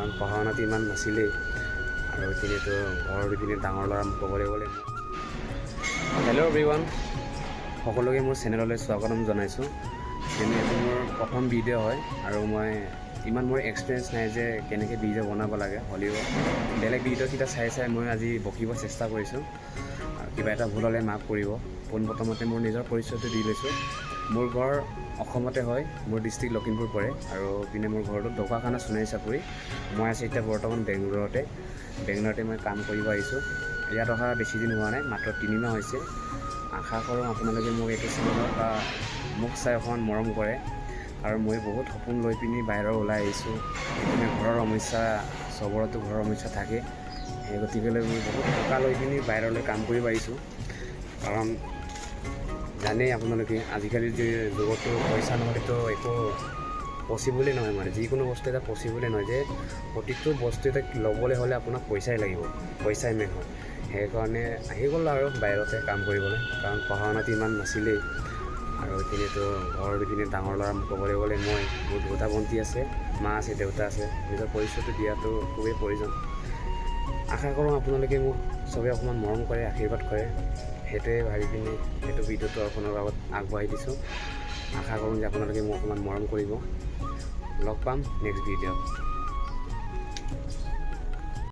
কাৰণ পঢ়া শুনাটো ইমান নাছিলেই আৰু এইপিনেতো ঘৰৰ ইপিনে ডাঙৰ ল'ৰা ক'বলৈ গ'লে হেল্ল' এভৰিৱান, সকলোকে মোৰ চেনেললৈ স্বাগতম জনাইছোঁ। কিন্তু এইটো মোৰ প্ৰথম ভিডিঅ' হয় আৰু মই ইমান মোৰ এক্সপিৰিয়েঞ্চ নাই যে কেনেকৈ ভিডিঅ' বনাব লাগে। হ'লেও বেলেগ ভিডিঅ'কেইটা চাই মই আজি বকিব চেষ্টা কৰিছোঁ। কিবা এটা ভুল হ'লে মাফ কৰিব। পোনপ্ৰথমতে মোৰ নিজৰ পৰিচয়টো দি লৈছোঁ। মোৰ ঘৰ অসমতে হয়, মোৰ ডিষ্ট্ৰিক্ট লখিমপুৰ পৰে আৰু পিনে মোৰ ঘৰটো ঢকুৱাখানা সোণাৰী চাপৰি। মই আছোঁ এতিয়া বৰ্তমান বেংগলোৰতে মই কাম কৰিব আহিছোঁ। ইয়াত অহা বেছি দিন হোৱা নাই, মাত্ৰ 3 মাহ হৈছে। আশা কৰোঁ আপোনালোকে মোক এইটো চেনেলত বা মোক চাই অকণমান মৰম কৰে, কাৰণ মই বহুত সপোন লৈ পিনি বাহিৰৰ ওলাই আহিছোঁ। এইপিনে ঘৰৰ সমস্যা, চবৰতো ঘৰৰ সমস্যা থাকে, সেই গতিকেলৈ মই বহুত টকা লৈ পিনি বাহিৰলৈ কাম কৰিব আহিছোঁ। কাৰণ জানেই আপোনালোকে আজিকালি যে যুগতো পইচা নহ'লেতো একো পচিবলেই নহয়, মানে যিকোনো বস্তু এটা পচিবলেই নহয়। যে প্ৰতিটো বস্তু এটা ল'বলৈ হ'লে আপোনাক পইচাই লাগিব, পইচাই মেইন হয়। সেইকাৰণে আহি গ'ল আৰু বাহিৰতে কাম কৰিবলৈ, কাৰণ পঢ়া শুনাটো ইমান নাছিলেই আৰু এইপিনেতো ঘৰৰ ইপিনে ডাঙৰ ল'ৰা ক'বলৈ গ'লে মোৰ দুটা ভণ্টি আছে, মা আছে, দেউতা আছে। নিজৰ পৰিচয়টো দিয়াটো খুবেই প্ৰয়োজন। আশা কৰোঁ আপোনালোকে মোক চবেই অকণমান মৰম কৰে, আশীৰ্বাদ কৰে। সেইটোৱে ভাবি পিনি সেইটো ভিডিঅ'টো আপোনালোকৰ আগত আগবঢ়াই দিছোঁ। আশা কৰোঁ যে আপোনালোকে মোক অকণমান মৰম কৰিব। লগ পাম নেক্সট ভিডিঅ'ত।